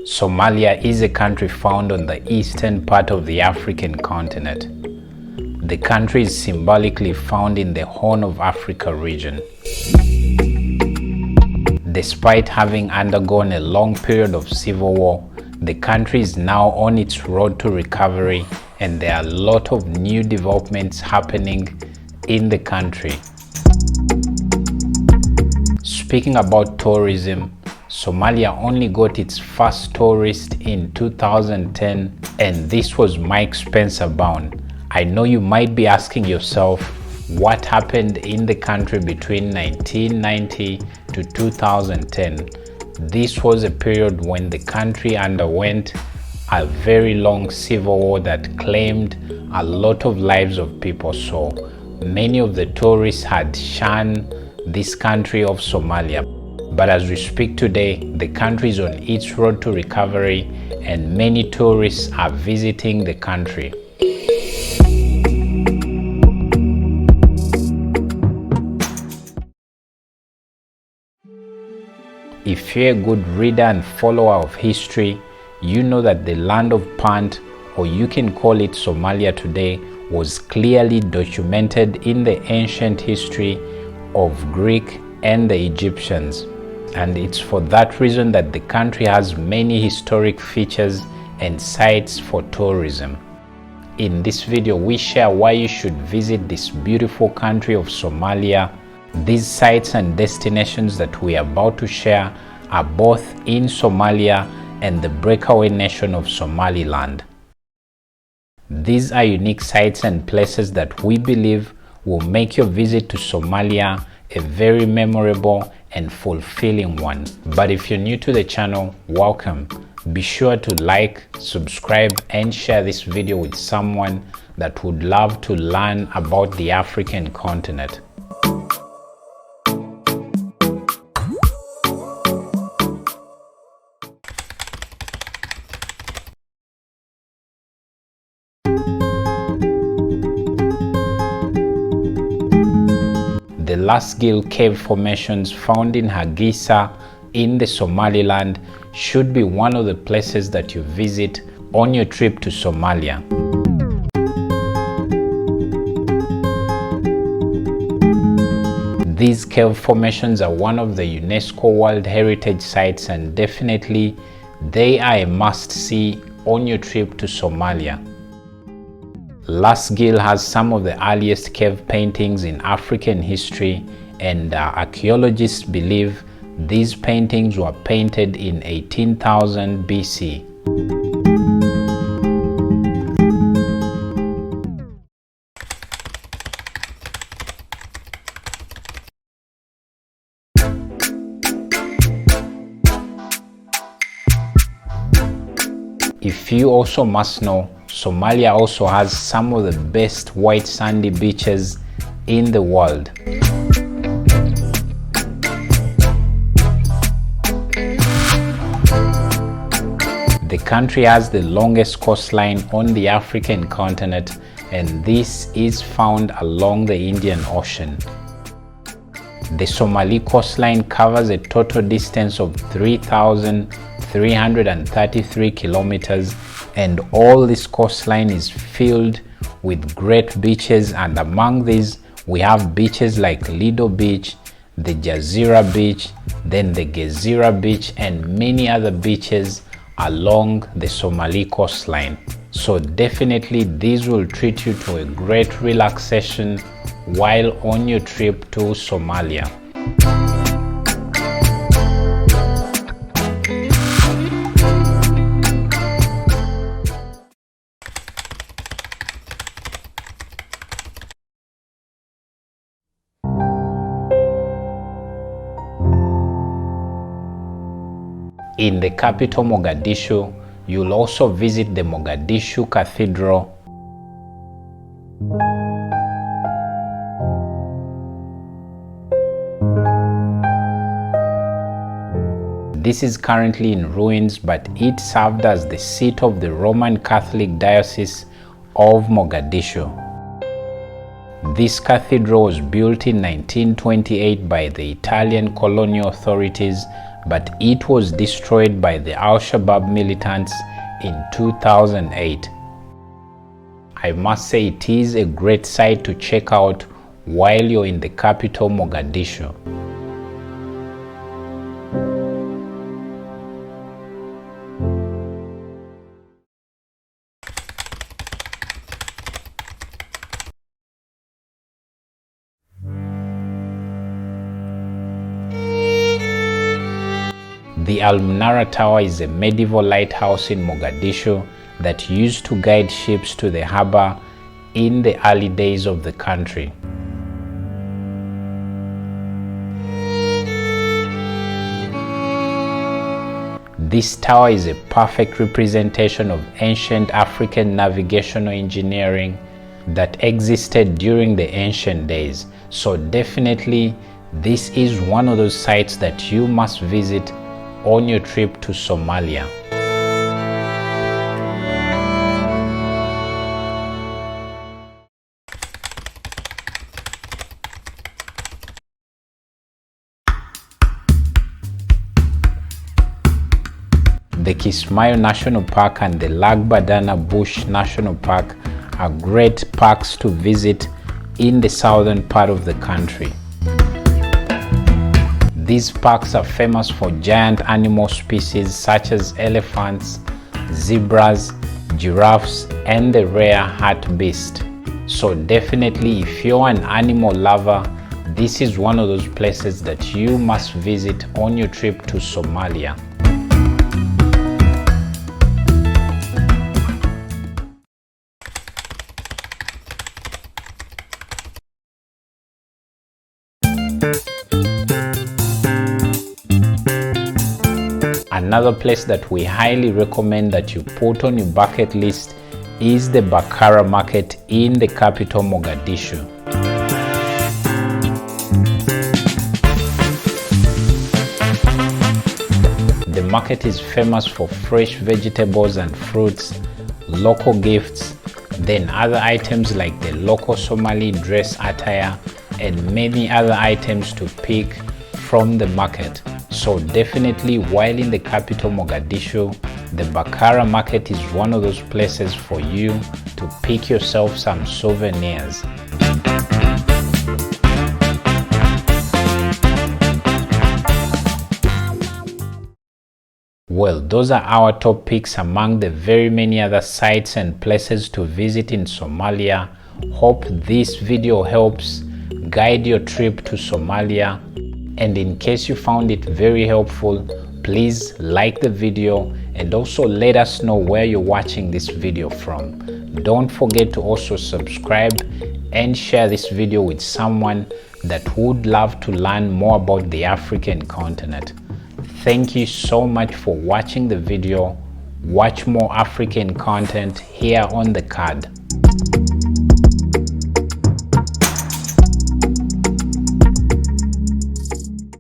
Somalia is a country found on the eastern part of the African continent. The country is symbolically found in the Horn of Africa region. Despite having undergone a long period of civil war, the country is now on its road to recovery, and there are a lot of new developments happening in the country. Speaking about tourism, Somalia only got its first tourist in 2010, and this was Mike Spencer bound. I know you might be asking yourself, what happened in the country between 1990 to 2010? This was a period when the country underwent a very long civil war that claimed a lot of lives of people, so many of the tourists had shunned this country of Somalia. But as we speak today, the country is on its road to recovery and many tourists are visiting the country. If you're a good reader and follower of history, you know that the Land of Punt, or you can call it Somalia today, was clearly documented in the ancient history of Greek and the Egyptians. And it's for that reason that the country has many historic features and sites for tourism. In this video, we share why you should visit this beautiful country of Somalia. These sites and destinations that we are about to share are both in Somalia and the breakaway nation of Somaliland. These are unique sites and places that we believe will make your visit to Somalia a very memorable and fulfilling one. But if you're new to the channel, welcome. Be sure to like, subscribe, and share this video with someone that would love to learn about the African continent. The Lasgil cave formations found in Hargeisa in the Somaliland should be one of the places that you visit on your trip to Somalia. These cave formations are one of the UNESCO World Heritage Sites, and definitely they are a must-see on your trip to Somalia. Lasgil has some of the earliest cave paintings in African history, and archaeologists believe these paintings were painted in 18,000 BC. If you also must know, Somalia also has some of the best white sandy beaches in the world. The country has the longest coastline on the African continent, and this is found along the Indian Ocean. The Somali coastline covers a total distance of 3,333 kilometers, and all this coastline is filled with great beaches, and among these we have beaches like Lido Beach, the Jazeera Beach, then the Gezira Beach, and many other beaches along the Somali coastline. So definitely these will treat you to a great relaxation while on your trip to Somalia. In the capital Mogadishu, you'll also visit the Mogadishu Cathedral. This is currently in ruins, but it served as the seat of the Roman Catholic Diocese of Mogadishu. This cathedral was built in 1928 by the Italian colonial authorities, but it was destroyed by the Al-Shabaab militants in 2008. I must say it is a great site to check out while you're in the capital Mogadishu. The Almara Tower is a medieval lighthouse in Mogadishu that used to guide ships to the harbor in the early days of the country. This tower is a perfect representation of ancient African navigational engineering that existed during the ancient days. So definitely this is one of those sites that you must visit on your trip to Somalia. The Kismei National Park and the Lagbadana Bush National Park are great parks to visit in the southern part of the country. These parks are famous for giant animal species such as elephants, zebras, giraffes, and the rare hartebeest. So definitely, if you're an animal lover, this is one of those places that you must visit on your trip to Somalia. Another place that we highly recommend that you put on your bucket list is the Bakara Market in the capital Mogadishu. The market is famous for fresh vegetables and fruits, local gifts, then other items like the local Somali dress attire and many other items to pick from the market. So definitely while in the capital Mogadishu, the Bakara Market is one of those places for you to pick yourself some souvenirs. Well, those are our top picks among the very many other sites and places to visit in Somalia. Hope this video helps guide your trip to Somalia. And in case you found it very helpful, please like the video and also let us know where you're watching this video from. Don't forget to also subscribe and share this video with someone that would love to learn more about the African continent. Thank you so much for watching the video. Watch more African content here on the card.